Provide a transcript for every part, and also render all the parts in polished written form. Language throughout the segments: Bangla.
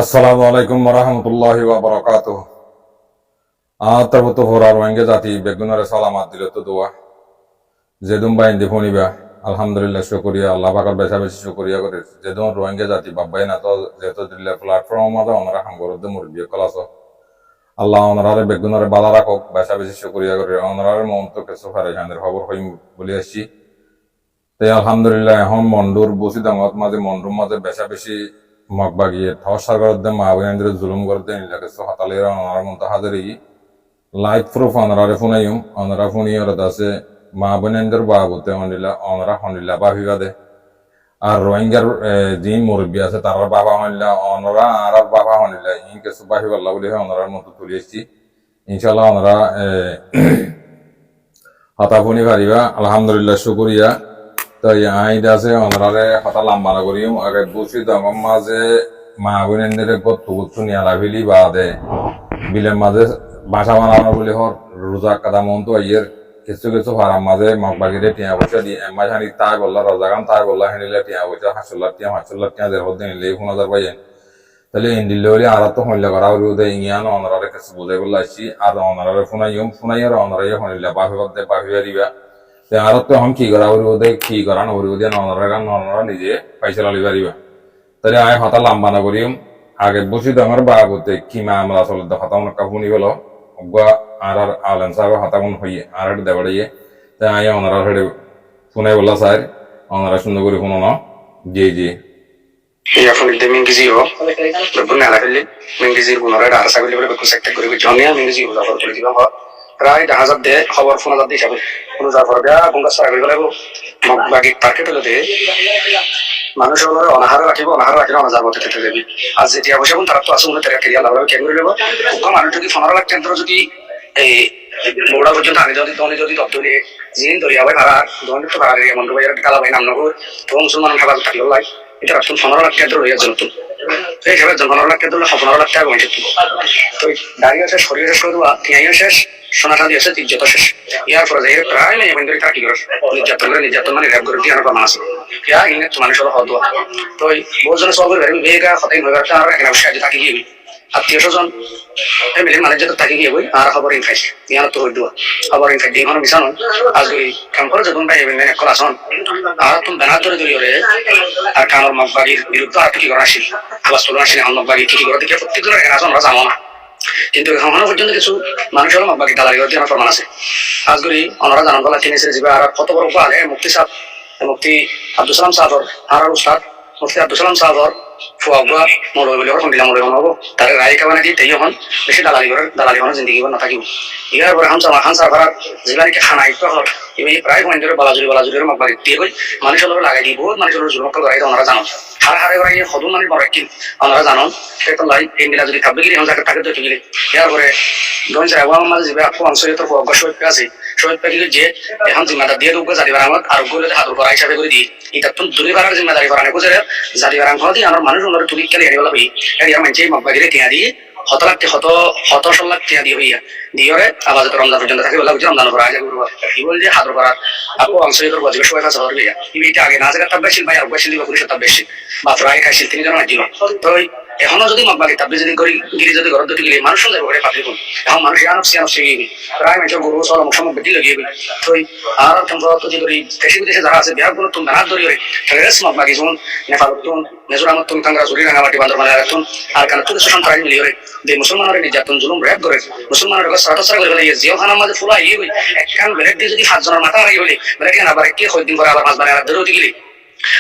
আসসালামু আলাইকুম ওরহমতুল্লাহি ওয়া বারাকাতুহু। আতাবতু হোরার ওয়াঙ্গে জাতি বেগুনারে সালামাত দিলে তো দোয়া যেদুম বাইন্দি ফনিবা আলহামদুলিল্লাহ শুকরিয়া আল্লাহ পাকের বেশা বেশি শুকরিয়া করে যেদুম রোহিঙ্গা জাতি বাব্বাই না তো যেহেতু দিল্লি প্ল্যাটফর্ম মাঝে ওনারা হামগরদে মুরব্বী কলাস আল্লাহ ওনারে বেগুনারে বালা রাখক বেশা বেশি শুকরিয়া করে ওনারে মন তো কিছু ফারেশানের খবর হইম বলে আসছি। তাই আলহামদুলিল্লাহ এখন মন্ডুর বসি দামত মাঝে মন্ডুর মাঝে বেশা বেশি মগবাগিয়ে থসার করতে মা বোনেদের জুলুম করতে নিলাকে সো হাতালেরা ওনার মতো হাজারি লাইফ প্রুফ ওনারে ফোনাইম ওনারা ফোনিয়ে ওরা আছে মা বোনেদের বাবুতে ওনারা হনিলা বাভিবা দে আর রোহিঙ্গার যে মুরব্বী আছে তার বাবা হনিলা ওনারা আর বাবা হনিলা ইন কিছু বাহিবাল্লা বলে ওনার মতো তুলে এসছি। ইনশাল্লাহ ওনারা হাতা ফোনি পারিবা আলহামদুলিল্লাহ শুকরিয়া। তো আইডা আছে ওনারে হতা লম্বা না করিম আগে বুঝি দমম মাঝে মা বোনেদের গত্তু গুচ্ছু নিয়ে লাভিলি বা দে বিলের মাঝে বাসা বানানো বলে হর রোজা কাদা মন তো ইয়ের কিছু কিছু ফারাম মাঝে মগবাগিরে টিয়া পয়সা দিয়ে এমাই হানি তাই বললা রজাগান তাই বললা হেনিলে টিয়া পয়সা 500 লাখ টিয়া নিলে 1000 পাইয়েন তাহলে ইন্ডিলে হলে আর তো হইলে করা হইলে ওদের ইংয়ান ওনারে কিছু বুঝাই বললা আসছি আর ওনারে ফোনাইয়ার ওনারে হনিলে বাফি দিবা আর তো হম কি করা ওদের কি করান ওদের ননরা নিজে পয়সা লালি পারিবা তাহলে আয় হতা লম্বা না করিম আগে বসি তো আমার বাবুতে কি মা আমরা আসলে হতা অনেক কাপুনি হলো আর আলেন সাহেব হতামন হইয়ে আর দেবাড়িয়ে তাই আয় ওনারা হেডে ফোনে বললা স্যার ওনারা সুন্দর করে phone G G ya fonilde mingiziyo bunna ala fili mingizir bunara da arsa goli bole sekta kuri jonia mingiziyo da for kuri diba প্রায় 10,000 দে খবর ফোন আদার হিসাবে কোনো যার পরে গঙ্গা সারা গলি বলে বাকি টার্গেট হলো দে মানুষ হলো অনাহার রাখিব অনাহার মধ্যে থেকে দেবি আর যেটি অবশ্যই তারা তো আছে উনি তারা ক্রিয়া লাভ কেন করে নেব মানুষ যদি 15 লাখ কেন্দ্র যদি এই মোড়া পর্যন্ত আগে যদি দপ্তরে জিন দরিয়া ভাই ভাড়া দোকান তো ভাড়া এরিয়া মন্ডল বাজার কালা ভাই নাম নগর তো মুসলমান খাবার থাকলো লাই এটা রাখুন 15 লাখ কেন্দ্র হয়ে যাচ্ছে নতুন এই হিসাবে 15 লাখ কেন্দ্র 15 লাখ টাকা হয়েছে তো দাঁড়িয়ে শেষ শরীরে শেষ দেওয়া টিয়াইও শেষ সোনাটা দিয়েছে তির্যত শেষ ইয়ার পরে যাই প্রায় নেই এমন করে কি করে নির্যাতন মানে র্যাপ করে দিয়ে প্রমাণ আছে ইয়া ইংনে মানুষ হলো হওয়া তো বহুজনে সব বেগা হতাই হয়ে গেছে আর এখানে বসে থাকি গিয়ে আত্মীয় স্বজন ফ্যামিলির মানুষ যত থাকি গিয়ে বই আর খবর ইনফাইস ইয়ার তো হইল খবর ইনফাইস দিয়ে কোনো মিশানো আজ ওই কাম করে যখন ভাই এমনি কল আসন আর তুমি বেনার ধরে ধরি ওরে আর কানোর মগবাগির বিরুদ্ধে আর কি করে আসি আলাস তোলা আসেন মগবাগি কি করে দেখে প্রত্যেকজনের এখানে আসন আমরা জানো না কিন্তু এখনো পর্যন্ত কিছু মানুষ হলো মগবাগি দালালি করতে আমার প্রমাণ আছে আজ করি ওনারা জানান গলা কিনেছে যাবে আর কত বড় উপহার মুফতি সাহেব মুফতি আব্দুল সালাম সাহেবর আর উস্তাদ মুফতি আব্দুল সালাম সাহেবর ফুয়াগুয়া মৌলবী বলে এখন দিলাম মৌলবী হবো তার রায় কাবানা দিয়ে তাই এখন বেশি দালালি হওয়ার জিন্দগি না থাকিব ইয়ার পরে হান সাফার জিলানিকে খানাই তো হল এবার প্রায় পয়েন্টের বালাজুরি মগবাগি দিয়ে গই মানুষ হলো লাগাই দিয়ে বহুত মানুষ হলো জুলমক্কল করাই ওনারা জানো হারে করে সদুন মানে বড় একদিন ওনারা জানো সেটা লাই ইন্ডিয়া যদি থাকবে গেলে এখন থাকে তো গেলে ইয়ার পরে ধরুন স্যার আমার মাঝে যাবে আপু অংশ তোর শহীদ আছে শহীদ পাখি যে এখন জিম্মাদার দিয়ে দেবো জাতিবার আমার আরোগ্য হাতুর করা হিসাবে করে দিই এটা তো দূরে বাড়ার জিম্মাদারি করা নেই বুঝে জাতিবার আঙ্ক দিয়ে আমার মানুষ ওনারা তুলি খেলে হেরে বলা এরিয়া মানছে মগবাগিরে টিয়া দিয়ে 100 লাখ টিয়া দিয়ে হইয়া দিয়ে আবার যত রমজান পর্যন্ত থাকে বলা রমজান করা আগে কি বল যে হাতুর করার আপু অংশ তোর বাজিবে সবাই কাছে হওয়ার গিয়া এটা আগে না জায়গা তাব্বাসিল ভাই আর বয়সিল দিবা পুলিশ তাব্বাসিল বা প্রায় খাইছিল তিনি জন দিল তো এখনো যদি মগবাগি তাব্বি যদি করি গিরি যদি ঘর দুটি গেলে মানুষ যাবে ঘরে পাবলিক এখন মানুষ আনব শিখে প্রায় মানুষের গরু সব মুখসমুখ বেটি লাগিয়ে তো আর তো যে করি দেশে বিদেশে যারা আছে বিহার কোনো তুমি নানার ধরি রেস মগবাগি যেমন নেপালতুন মেজোরামত তুমি কাঙ্গা জুড়ি রাঙামাটি বান্দরবান রাখতুন আর কারণ তুই দেশের সন্ত্রাস মিলিয়ে যে মুসলমানের নির্যাতন জুলুম র্যাপ করে মুসলমানের সারা করে ফেলে জিওখানার মাঝে ফুলা ইয়ে হই একখান ব্লেড দিয়ে যদি 7 জনের মাথা মারি হলে ব্লেড আবার কে কয়েকদিন পরে আবার 5 বারে আবার ধরে উঠে গেলি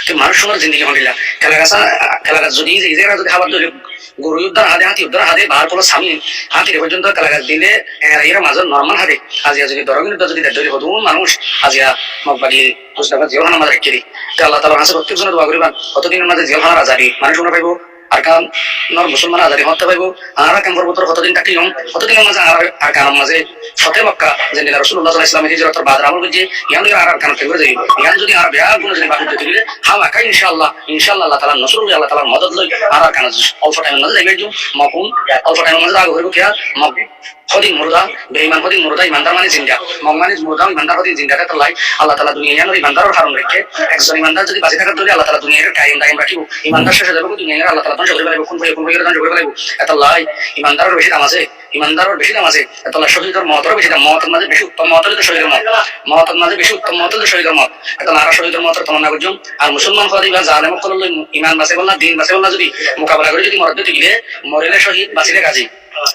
তুই মানুষ সঙ্গে জিন্দগি হলিলা খেলাগাছ যদি ইজেরা যদি খাবার ধরে গরু উদ্ধার হাতে বাহার কোনো স্বামী হাতি পর্যন্ত খেলাগাছ দিলে এরা মাঝে নর্মাল হাতে আজিয়া যদি দরগিন যদি ধরে হতো মানুষ আজিয়া মগবাগি জিওখানার মাঝে রেখে দিই আল্লাহ তাআলার কাছে প্রত্যেকজনের দোয়া করিবান কতদিনের মাঝে জিওখানার আজাদি মানুষ মনে পাইব আর কারণ মুসলমান আজাদি হতে পাইব আর কেমন বছর কতদিন থাকি কতদিনের মাঝে আর কারণ মাঝে ফতে মক্কা যে রাসূলুল্লাহ সাল্লাল্লাহু আলাইহি ওয়াসাল্লাম হিজরতের বাদ আমল বুঝে ইয়ান আর কারণ ফেব্রুয়ারি যাইব ইয়ান যদি আর বিয়া গুণ যদি বাকি দিতে দিলে হাওয়া ইনশাআল্লাহ আল্লাহ তাআলা নসর আল্লাহ তাআলার মদদ লই আর কারণ অল্প টাইমের মাঝে যাইবে মকুন অল্প টাইমের মাঝে আগে হইব কি আর হদিন মুরদা বেঈমান হদিন মুরদা ইমানদার মানে জিন্দা মং মানে মুরদা ইমানদার হদিন জিন্দাতে তাল্লাই আল্লাহ তাআলা দুনিয়ার ইমানদারের কারণ রেখে একজন ইমানদার যদি বাঁচে থাকার দলে আল্লাহ তাআলা দুনিয়ার কায়েম রাখিব ইমানদার শেষে যাবে দুনিয়ার আল্লাহ তাআলা ধ্বংস করে ফেলবে কোন ধ্বংস করে ফেলবে এতাল্লাই ইমানদারের বেশি দাম আছে ইমানদারের বেশি দাম আছে এতাল্লাই শহীদের মতের বেশি দাম মতের মাঝে বেশি উত্তম মত হলে তো শহীদের মতের মাঝে বেশি উত্তম মত হলে শহীদের মত এতাল্লাই আর শহীদের মতের তুলনা করছুন আর মুসলমান ফাদি বা জালেম করলে ইমান বাঁচে বল না দিন বাঁচে বল না যদি মোকাবেলা করে যদি মরদ দিলে মরিলে শহীদ বাঁচিলে গাজী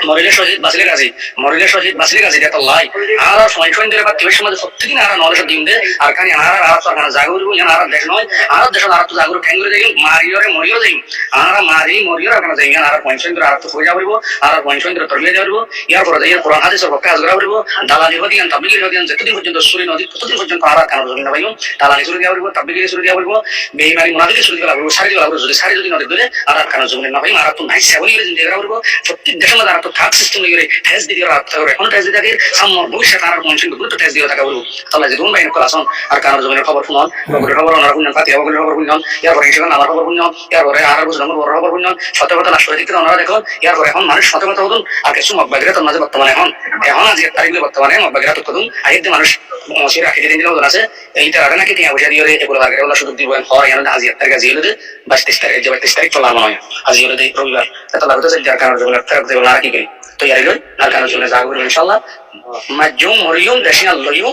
মরিলে শহীদ বাঁচিলে গাজী মরিলে শহীদ বাঁচিলে গাজী এতাল্লাই আর সময় দিলে বা কেবের সমাজে প্রত্যেকদিন আর নলেজ দিন দে আর খানি আর সরকার জাগরু আর দেশ নয় আর দেশ আর তো জাগরু ঠ্যাং করে যাই মারিওরে মরিও যাই আর মারি মরিও আর যাই আর পয়সা আর তো হয়ে যাবো আর পয়সা তরলিয়ে যাবো ইয়ার পরে যাই কোরআন হাদিসের পক্ষে কাজ করা পড়বো দালালি হদিয়ান তাবলিগি হদিয়ান যতদিন পর্যন্ত সূর্য নদী ততদিন পর্যন্ত আর কারণ জমি না ভাইও দালালি শুরু দিয়া পড়বো তাবলিগি শুরু দিয়া পড়বো বেঈমানি মুনাফিকি শুরু দিয়া পড়বো সারি দিয়া পড়বো যদি সারি যদি নদী ধরে আর কারণ জমি না ভাইও আর তো নাই সেবনি করে জিন্দগি করা পড়বো প্রত্যেক দেশের মধ্যে আর তো থাক সিস্টেম করে টেস্ট দিয়ে রাখতে হবে এখন টেস্ট দিয়ে থাকে সামনে ভবিষ্যৎ আর মনসিন গুরুত্ব টেস্ট দিয়ে থাকা পড়বো তাহলে যে দুন বাইন করা আসন আর কারণ জমির খবর শুনুন বগুড়ার খবর ওনারা শুনুন ফাতিয়া বগুড়ার খবর শুনুন ইয়ার পরে সেখানে আমার খবর শুনুন ইয়ার পরে আর বুঝলাম বড় খবর শুনুন সত্যতা লাশ করে দিতে ওনারা দেখুন ইয়ার পরে এখন মানুষ সত্যতা হতুন আর কিছু মগবাগিরা তোর মাঝে বর্তমানে এখন আজকের তারিখে বর্তমানে মগবাগিরা তো করুন আজকে মানুষ মসির রাখি দিন দিলেও আছে এইটা আগে নাকি টিয়া পয়সা দিয়ে এগুলো আগে ওলা সুযোগ দিব হয় এখন আজকের তারিখে জিয়ে দে 22 তারিখ যে 22 তারিখ চলা মনে হয় আজ ইয়ে দে রবিবার এত লাগতো যে যার কারণে যেগুলো ফেরত দেবো না কি করি তৈরি লই আর কারণে চলে যাবো ইনশাআল্লাহ মাজুম হরিয়ম দেশিন আল্লাহইও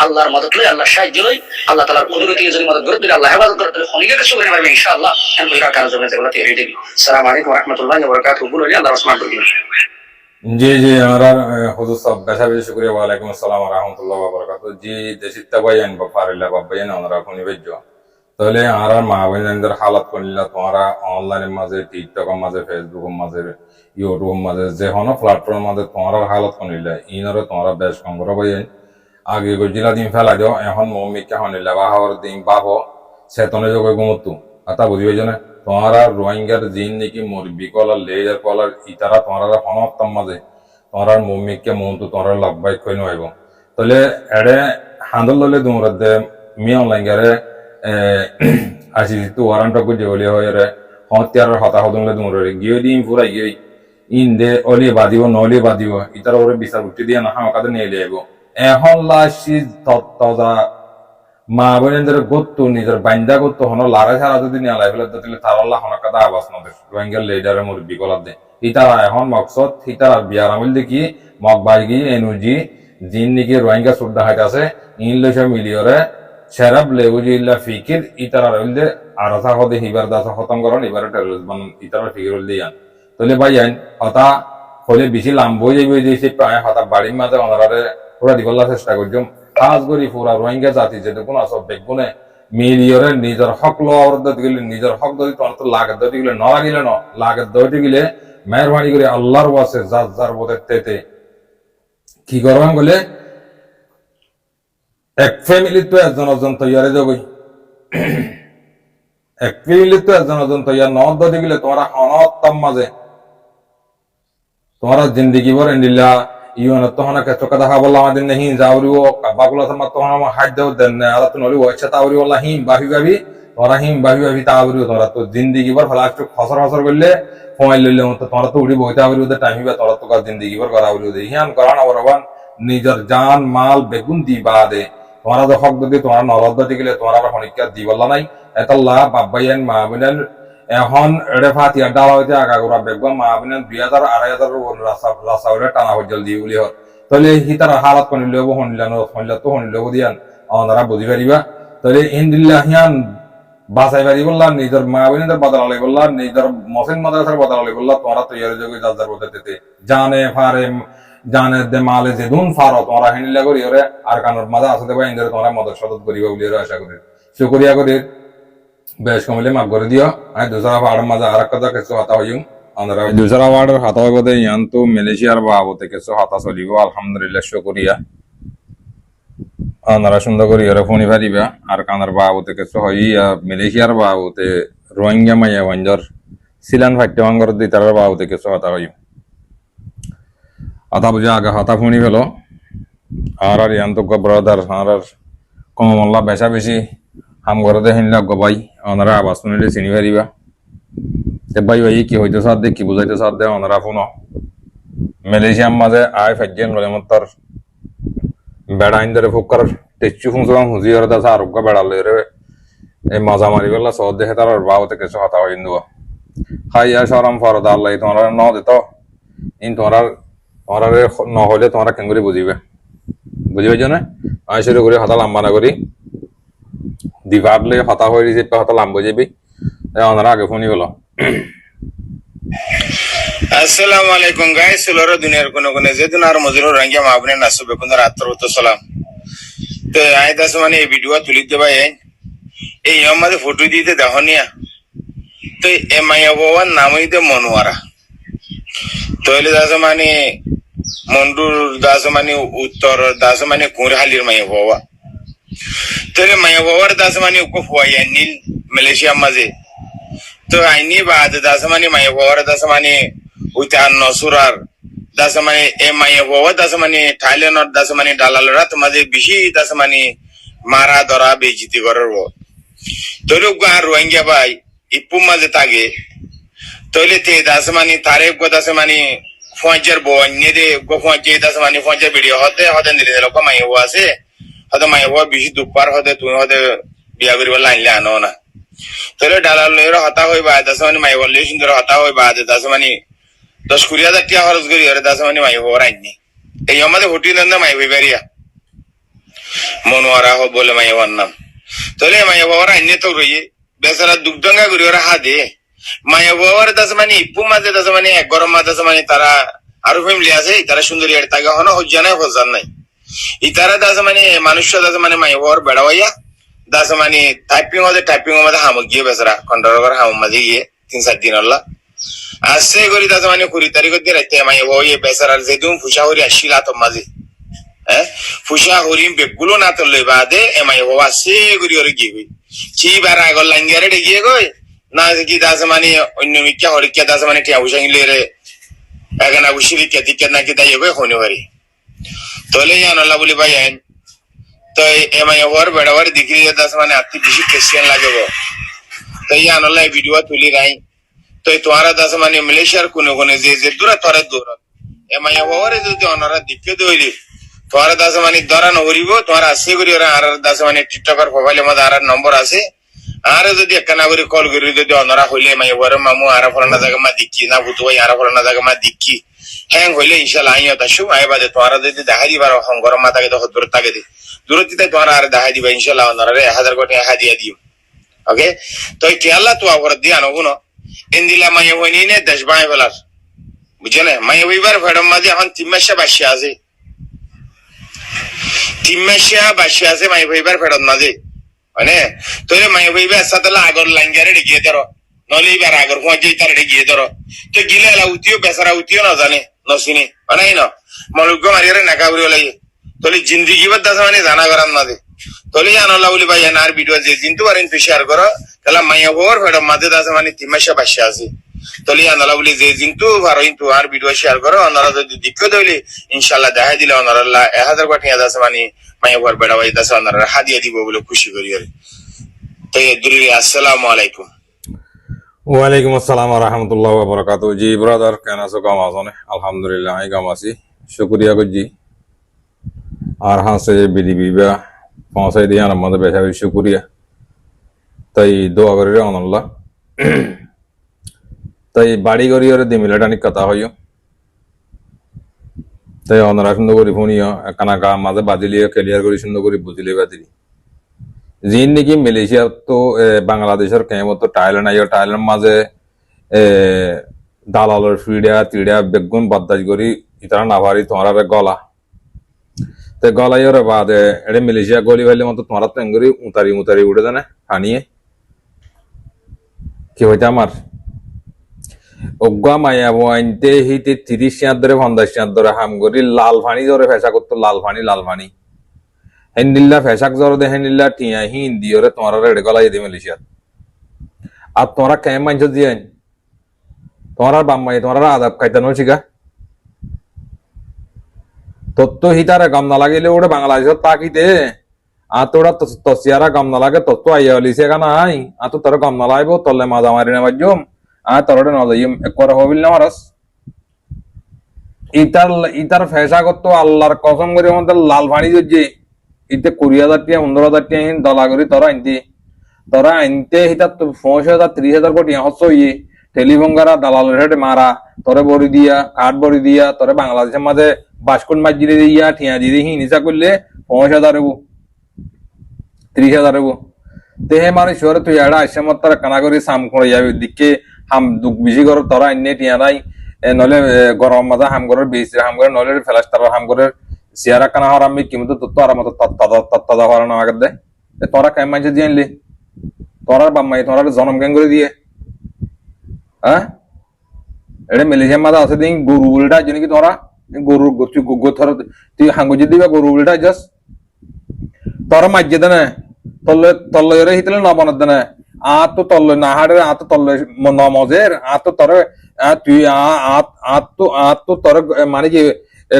আল্লাহর মদদ লই আল্লাহর সাহায্য লই আল্লাহ তাআলার কুদরতি যদি মদদ করে দিলে আল্লাহ হেফাজত করে দিলে খনিকে কিছু করে পারবে ইনশাআল্লাহ এর বইরা কারণে চলে যেগুলো তৈরি দেবি আসসালামু আলাইকুম ওয়া রাহমাতুল্লাহি ওয়া বারাকাতুহু বলি আল্লাহ রহমান করি জি জি আমরা হুজুর সাহেব বেশা বেশি শুকরিয়া ওয়া আলাইকুম আসসালাম ওয়া রাহমাতুল্লাহি ওয়া বারাকাতুহু জি দেশিত তাবায়ান বা ফারিল্লাহ বাবায়ান আমরা কোনি বেজ্জ তাহলে আর মা বোনদের হালাত করিলা তোমরা অনলাইনের মাঝে টিকটকের মাঝে ফেসবুকের মাঝে ইউটিউবের মাঝে যে কোনো প্ল্যাটফর্মের মাঝে তোমরা হালাত করিলা ইনরে তোমরা বেশ কম করে বইয়েন আগে গজিলা দিন ফেলা দিও এখন মমিকা হনিলা বা হাওয়ার দিন বাবো চেতনে যোগে গুমতু আতা বুঝিবে জানে তোমরা রোহিঙ্গার জিন নাকি মুরবি কলার লেজার কলার ইতারা তোমরা হনত্তম মাঝে তোমরা মমিকে মন্তু তোমরা লাভবাই কই নইব তাহলে এড়ে হান্দল ললে তোমরা দে মি অনলাইন গারে আসি তো ওয়ারান্ট গুজে বলি হয় রে হত্যার হতা হদলে তোমরা গিয়ে দিন পুরা গিয়ে ইন দে অলি বাদিব নলি বাদিব ইতারা ওরে বিচার উঠে দিয়ে না হাঁকাতে নিয়ে যাইব এখন লাশি তত্ত্বদা মা বোনদের গত্তু নিজের বাইন্দা গত্তু হন লারা ছাড়া যদি নিয়ে লাই ফেলে দিলে তার আল্লাহ হনকাদা আবাস নদের রোহিঙ্গার লিডারের মুরব্বী গলার দে ইতারা এখন মকসদ ইতারা বিয়ার আমিল দেখি মক বাইগি এনুজি জিন নিকি রোহিঙ্গা সুদ্দা হাইট আছে ইনলেশে মিলিয়রে সেরাব লেউজি ইল্লা ফিকির ইতারা রইলদে আরসা হদে হিবার দাসা খতম করন এবারে টেররিস্ট বান ইতারা ফিকির হল দিয়ান তাহলে ভাই আইন হতা হলে বেশি লাম্বই যাইবে যে সে প্রায় হতা বাড়ির মাঝে অনারে পুরা দিবল্লা চেষ্টা করছম কাজ করি পুরা রোহিঙ্গা জাতি যে দেখুন আসব বেগুনে মিলিয়রে নিজের হক লওয়ার দিলে নিজের হক যদি তোমার তো লাগত দিতে গেলে ন লাগিলে ন লাগত দিতে গেলে মেহরবানি করে আল্লাহর ওয়াসে যার যার বোধের তেতে কি করবাম বলে এক ফ্যামিলি তো একজন তৈয়ারে যাবই এক ফ্যামিলি তো একজন তৈয়ার ন দিতে গেলে তোমরা অনত্তম মাঝে তোমরা জিন্দগি ভর এন্ডিল্লা ইউন তহনা কে চোকা দেখা বললা আমাদের নেহি যাওরিও বাগুলা সমা তহনা হাত দেও দেন আর তো নলি ওইছা তাওরি বললা হিম বাহি বাহি তোরা হিম বাহি বাহি তাওরিও তোরা তো জিন্দগি ভর ফলা একটু খসর খসর করলে ফমাইল লইলে তো তোরা তো উড়ি বইতা আওরি ওদের টাইম বা তোরা তো জিন্দগি ভর করা আওরি ওদের হিয়ান করান অবরবান নিজের জান মাল বেগুন দি বাদে তোরা তো হক যদি তোরা নরদ দি গেলে তোরা হনিকা দি বললা নাই এতাল্লাহ বাবাইয়ান মা বিনান এখন এড়ে ফাতিয়া ডালা হইতে আগাগোড়া বেগবা মা বিনান 2000 2,500 রাস্তা টানা হজল দিয়ে বলি হর তাহলে হিতার হালাত কনিল হনিলা হনিলা তো হনিল দিয়ান ওনারা বুঝি পারিবা তাহলে ইনদিল্লাহ হিয়ান বাসাই পারি বললা নিজের মা বিনাদের বদলালে বললা নিজের মসিন মাদ্রাসার বদলালে বললা তোমরা তৈয়ার যোগে যার বলতে জানে ফারে জানে দে মালে যে দুন ফারো তোমরা হিনিলা করি ওরে আর কানোর মাঝে আসতে পাই ইন্দরে তোমরা মদত সদত করিবা বলি আশা করি শুকরিয়া করি বেশ কমলে মাফ করে দিও আমি দুসরা ওয়ার্ডের মাঝে আর একটা কিছু হাতা হইম আমরা দুসরা ওয়ার্ডের হাতা হইব দে ইয়ান তো মালয়েশিয়ার বাবতে কিছু হাতা চলিব আলহামদুলিল্লাহ শুকরিয়া আমরা সুন্দর করি ওরা ফোনি পারিবা আর কানার বাবতে কিছু হই মালয়েশিয়ার বাবতে রোহিঙ্গা মাইয়া ওয়াঞ্জর সিলান ফাইট্যাঙ্গর দি তার বাবতে কিছু হাতা হইম আতা বুঝে আগে হাতা ফোনি ফেলো আর ইয়ান তো ব্রাদার আর কমল্লা বেশা বেশি হাম ঘরে দেখেন ভাই ওনারা আবাস শুনিলে চিনি পারিবা ভাই ভাই কি হইতে সাথ দে কি বুঝাইতে সাথ দে ওনারা ফোন মালয়েশিয়ার মাঝে আয় ফাইজেন বলে মতর বেড়া ইন্দরে ফুকার টেচু ফুংসং হুজি আর দাসা আরোগ্য বেড়ালে রে এই মাজা মারি গেলা সদ দেখে তার বাবতে কিছু কথা হই ইন্দু খাইয়া সরম ফরদা আল্লাহ তোমরা ন দিত ইন তোমরা ন হলে তোমরা কেঙ্গুরি বুঝিবে বুঝিবে জানে আয় শুরু করে হাতা লম্বা না করি দিবাবলে হতা হয়ে যে হতা লম্বা যাবি ওনারা আগে ফোনই হলো আসসালামু আলাইকুম গাইস সুলরা দুনিয়ার কোন কোন যেদিন আর মজুর রঙ্গিয়া মাবনে নাসু বেকুন্দর আত্রত সালাম তো আই দাস মানে এই ভিডিও তুলি দেবা এই আমাদের ফটো দিতে দেখনিয়া তো এ মাইয়া বাবার নামই দে মনোয়ারা তাহলে দাস মানে মন্ডুর দাস মানে উত্তর দাস মানে কুরহালির মাইয়া বাবা তাহলে মাইয়া বাবার দাস মানে উকো ফুয়াইয়া নীল মালয়েশিয়া মাঝে তো আইনি বাদ দাস মানে মাইয়া বাবার দাস মানে উইতান নসুরার দাস মানে এ মাইয়া বাবা দাস মানে থাইল্যান্ড দাস মানে দালালরা তোমাদের বেশি দাস মানে মারা ধরা বেজিতি করার তোর আর রোহিঙ্গা ভাই ইপু মাঝে থাকে তৈলে তে দাস মানে তারে গো দাস মানে ফঞ্জার বন্যে দে গো ফঞ্জে দাস মানে ফঞ্জার ভিডিও হতে নিলে লোক মাইয়া বাবা আছে হতে মাইয়া বাবা বেশি দুপার হতে তুমি হতে বিয়া করিবার লাইনলে আনো না তোরে দালালের হতা হই বা দাস মানে মাইয়া বললে সুন্দর হতা হই বা দাস মানে 10-20,000 টাকা খরচ করি আর দাস মানে মাইয়া বাবা আইনি এই আমাদের হোটেল না মাইয়া বাড়িয়া মনোয়ারা হো বলে মাইয়া বাবার নাম তাহলে মাইয়া বাবার আইনে তো রইয়ে বেচারা দুগডঙ্গা করি ওরা হাদে মাইয়া বাবার দাস মানে ইপু মাঝে দাস মানে এক গরম মাঝে দাস মানে তারা আরো ফ্যামিলি আছে তারা সুন্দরী আর তাকে হনো হজ্জা নাই ফজার নাই ইতারা দাস মানে মানুষ দাস মানে মাইয়া বাবার বেড়াওয়াইয়া দাস মানে টাইপিং মধ্যে হাম গিয়ে বেচারা কন্ট্রোল করে হাম মাঝে গিয়ে 3-4 দিন হল্লা আসছে করি দাস মানে 20 তারিখ দিয়ে রাখতে মাইয়া বাবা ইয়ে বেচারার যেদিন ফুসা হরি আসিলা তো মাঝে ফুসা হরিম বেগুলো না তোলে বাদে এমাই বাবা সে করি ওরে গিয়ে গই কি বার আগর লাঙ্গিয়ারে গিয়ে গই না কি দাস মানে অন্য মিক্কা হরিকা দাস মানে টিয়া ফুসা গিলে রে এখানে উশিরি কে দিকে নাকি দাই গই হনি হরি তোলে জান আল্লাহ বলি ভাই আইন তো এমাই ওর বেড়াবার দিকি দাস মানে আতি বেশি ক্রিশ্চিয়ান লাগে গো তো জান আল্লাহ ভিডিও তুলি রাই তো তোমারা দাস মানে মালয়েশিয়ার কোন কোন যে দূরা তোরা দূর এমাই ওরে যদি অনারা দিকে দইলি তোমার দাস মানে ধরা নরিব তোমার আসে করি ওরা আর দাস মানে টিকটকার মোবাইলে মধ্যে আর নম্বর আছে আর যদি একখানা করে কল করি যদি অনরা হইলে মাই ওরে মামু আর ফলানা জায়গা মা দিকি না ভূত ভাই আর ফলানা জায়গা মা দিকি হ্যাং হইলে ইনশাল্লাহ আইয়া তাসু আই বাদে তোমার যদি দেখা দিবার গরম মাথাকে তখন দূর থাকে দে দূরতিতে তোমার আর দেখা দিবা ইনশাল্লাহ অনরা 1000 কোটি হাদিয়া দিও ওকে তো কেলা তো আবার দিয়া নগুনো ইন্দিলা মাই হইনি নে 10 বাই বলার বুঝলে না মাই হইবার ফেডম মাঝে এখন 3 মাস বাসি আছে 3 মাসিয়া বাসি আছে মাই ভাইবার ফেরত না যে মানে তোরে মাই ভাইবার সাথে আগর লাঙ্গারে গিয়ে ধরো নলে এবার আগর পৌঁছে তার গিয়ে ধরো তো গিলে এলা উঠিও বেচারা উঠিও না জানে নসিনে মানে না মলুক মারিয়ারে নাকা উড়ি লাগে তোলে জিন্দিগি বাদ দাস মানে জানা করার না দে তোলে জানলা বলি ভাই আর ভিডিও যে জিন্তু পারেন তো শেয়ার করো তাহলে মাইয়া ভোর ফেরত মাঝে দাস মানে 3 মাসিয়া বাসি আছে তোলে জানলা বলি যে জিন্তু আর কিন্তু আর ভিডিও শেয়ার করো ওনারা যদি দিক্কত হইলে ইনশাআল্লাহ দেখা দিলে ওনারা 1000 কোটি দাস মানে মাইয়া ভোর বেড়া ভাই দাস ওনারা হাদিয়া দিব বলে খুশি করি আর তো দুরি আসসালামু আলাইকুম ওয়ালাইকুম আসসালাম ওয়া রাহমাতুল্লাহি ওয়া বারাকাতুহু জি ব্রাদার কেন আছো কাম আছনে আলহামদুলিল্লাহ আই কাম আছি শুকরিয়া গজি আর হাসে বিদিবিবা পৌঁছাই দিয়া আমাদের বেশি শুকরিয়া তাই দোয়া করি রে আল্লাহ তাই বাড়ি করি ওরে দিমিলাটানি কথা হইও তাই অনরা সুন্দর করি ফোনিও কানা কা মাঝে বাদিলিয়ে ক্লিয়ার করি সুন্দর করি বুঝিলে বাদিলি জিন নাকি মালয়েশিয়া তো বাংলাদেশের কেমত টাইল্যান্ড মাঝে দালালের ফিড়া তিড়া বেগুন বাদ্দাজ করি ইতারা নাভারি তোমার গলা তো গলাই ওর বাদে এটা মালয়েশিয়া গলি ভাইলে মতো তোমার তেঙ্গরি উতারি উঠে জানে হানিয়ে কি হইতে আমার অজ্ঞা মায়া বইনতে হিতে 30 ধরে 50 ধরে হাম করি লাল পানি ধরে ফেসা করতো লাল পানি হেন্দিল্লা ফেসাক জর দে হেন্দিল্লা টিয়া হিন্দি ওরে তোমার রেড গলাই দে মালয়েশিয়া আর তোমরা কেম মানছ দিয়ে তোমরা বাম্মাই তোমরা আদাব খাইতানো শিখা তত্ত্ব হিতারে গম না লাগিলে ওটা বাংলাদেশত তাকিতে আর তোরা তসিয়ারা গম না লাগে তত্ত্ব আইয়া লিছে কানা আই আর তো তোর গম না লাইব তলে মাজা মারি না বাজম আর তোর নজাইম একবার হবিল না মারাস ইতার ফেসা করতো আল্লাহর কসম করে আমাদের লাল পানি যে ইতে 20,000 টাকা 15,000 টাকা দলা করে তোরা আনতে হিতা 50,000 30,000 কোটি হচ্ছ ইয়ে টেলিফোন করা দালালের হেঁটে মারা তোরে বড়ি দিয়া কাঠ বড়ি দিয়া তোরে বাংলাদেশের মাঝে বাসকন মাজিরে দিয়া ঠিয়া দিয়ে হিনিসা করলে 50,000 এবো 30,000 এবো তেহে মানে শহরে তুই এড়া আসে মত তারা কানা করে সাম করে যাবে দিকে হাম দুঃখ বেশি করে তোরা আইনে টিয়া নাই নলে গরম মাথা হাম করে বেশি হাম করে নলে ফেলাস তারা হাম করে সিয়ারা কানা হওয়ার আমি কিন্তু তো আর মতো তাদা হওয়ার না আগে দে তোরা কেমন মাঝে দিয়ে আনলি তোরার বাম্মাই তোরার জনম গ্যাং করে দিয়ে হ্যাঁ এটা মালয়েশিয়ার মাঝে আছে দিন গরু উল্টা জানি কি তোরা গরুর তুই হাঙ্গুজি দিবা গরু উল্টা যাস তোরা মাঝে দেনে তল্লে হিতলে ন বনার দেনে আর তো তল্লে না হাড়ে আর তো তল্লে ন মজের আর তো তোর তুই আর তো তোর মানে কি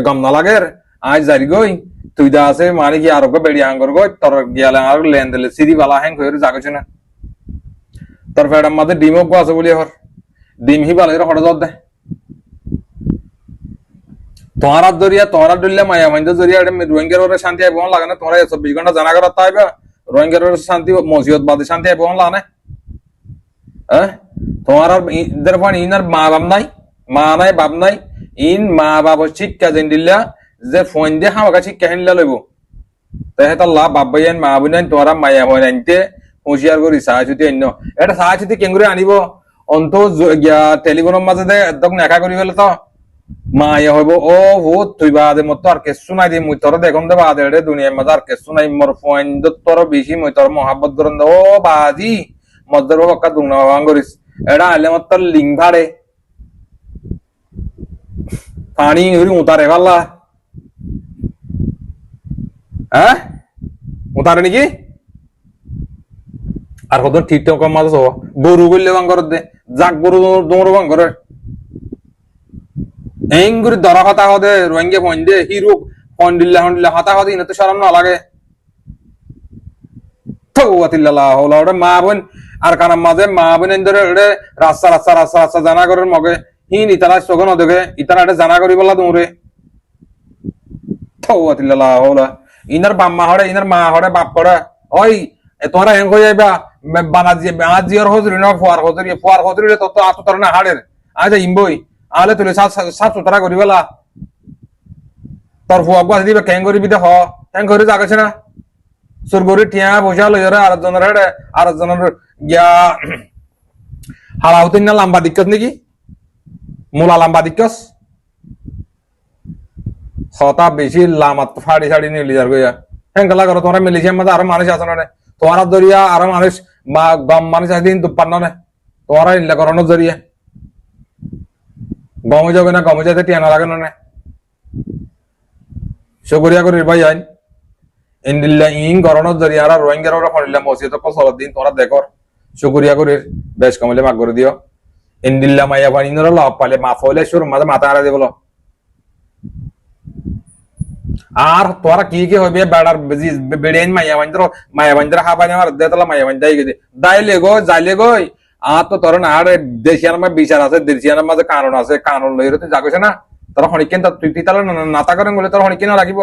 গম না লাগের আজ জারি গই তুই দা আছে মানে কি আরো বেড়ি আঙ্গর গই তোর গিয়ালে আর লেন দিলে সিরি বালা হ্যাং হয়ে জাগছে না তোর ফেডার মাঝে ডিমও আছে বলি হর ডিম হি বালের হঠাৎ দে তোমার জরিয়া তোমার ডুললে মায়া মাইন্দ জরিয়া রোহিঙ্গার ওরে শান্তি আইব লাগে না তোমরা 24 ঘন্টা জানা করা তাইবা রোহিঙ্গার ওরে শান্তি মসজিদ বাদে শান্তি আইব লাগে না হ্যাঁ তোমার আর ইদের ফান ইনার মা বাপ নাই মা নাই বাপ নাই ইন মা বাপ শিক্ষা যেন দিল্লা যে ফোন দিয়ে হামাকা শিক্ষা হেনলা লইব তাই হেতা লাভ বাপ ভাইয়ান মা বোন তোরা মায়া হয়ে আনতে হুঁশিয়ার করি সাহায্যতি অন্য এটা সাহায্যতি কেঙ্গুরে আনিব অন্ত টেলিফোনের মাঝে একদম নেখা করি ফেলে তো মায়া হইব ও হো তুই বাদে মতো আর কেসু নাই দি মুই তোর দেখুন দে বাদে রে দুনিয়ার মাঝে আর কেসু নাই মোর ফোন তোর বেশি মুই তোর মহাব্বত করন দে ও বাজি মদ্দর বাক্কা দুনা বাং করিস এটা আলে মত তোর লিঙ্ক ভাড়ে পানি হরি উতারে পাল্লা হ্যাঁ উতারে নাকি আর কত ঠিকঠাক মাছ গরু করলে বাং করে দে যাক গরু দৌড় বাং করে এঙ্গুরি দরা কথা হদে রোহিঙ্গা ফোন দে হিরো ফোন দিল্লা হাতা হদে ইনা তো শরম না লাগে থৌয়াতিল্লাহ হলো ওটা মা বোন আর কানার মাঝে মা বোন ধরে ওটা রাস্তা জানা করার মগে হিন ইতারা সগন দেখে ইতারা এটা জানা করি বলা দৌড়ে থৌয়াতিল্লাহ হলো ইনার বাম্মা হড়ে ইনার মা হড়ে বাপ হড়ে ওই তোমরা হেং হয়ে যাইবা বানাজিয়ার হজরি না ফুয়ার হজরি তো আত তোর না হাড়ের আজ ইমবই আলে তুলে সাফ সুতরা করি বলা তোর ফুয়া গাছ দিবে ক্যাং করি বিদে হ ক্যাং করে জাগাছে না সুরগরি টিয়া বসা লই আরেকজনের গিয়া হালাউতিন না লম্বা দিক্কত নাকি মূলা লম্বা দিক্কস হতা বেশি লামাত ফাড়ি শাড়ি নিয়ে লিজার গইয়া হেঙ্গলা করো তোমরা মালয়েশিয়ার মধ্যে আরো মানুষ আছে না তোমার জরিয়া আরো মানুষ গম মানুষ আছে দিন দুপান্ন না তোমার ইল্লা করানোর জরিয়া গমে যাবে না গমে যাতে টিয়ানা লাগে না শুকরিয়া করি ভাই আইন ইন্দিল্লা ইন গরনের জরিয়া আর রোহিঙ্গার ওরা ফড়িল্লা মসজিদ তো সব দিন তোমরা দেখো শুকরিয়া করি বেশ কমলে মাগ করে দিও ইন্দিল্লা মাইয়া বানিনরা লাভ পালে মাফ হইলে শুর মাঝে মাথা আড়া দেবলো আর তোরা কি হবে বেড়ার বেড়েন মাইয়া বান্ধর হাবাই আমার দেতলা মাইয়া বান্ধ দাইলে গো যাইলে গই আর তো তোর না আর দেশিয়ার মাঝে বিচার আছে দেশিয়ার মাঝে কারণ আছে কারণ লইরে তুই জাগছে না তোরা হনিকেন তুই তাহলে নাতা করেন বলে তোর হনিকেন রাখিব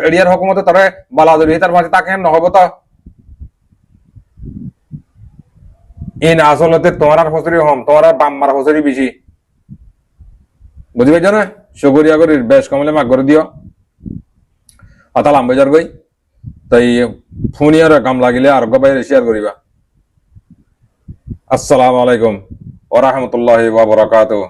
এরিয়ার হকুমতে তোরে বালাদুরি তার মাঝে তাকে নহব তো এই না আসলতে তোমার আর ফসরি হম তোমার আর বাম্মার ফসরি বেশি বুঝি পাইছ না শুকরিয়া করি বেশ কমলে মাগ করে দিও অতাল আম্বেজার গই তাই ফোনিয়ার কাম লাগিলে আর বাইরে শেয়ার করিবা আসসালামু আলাইকুম ওয়া রাহমাতুল্লাহি ওয়া বারাকাতুহু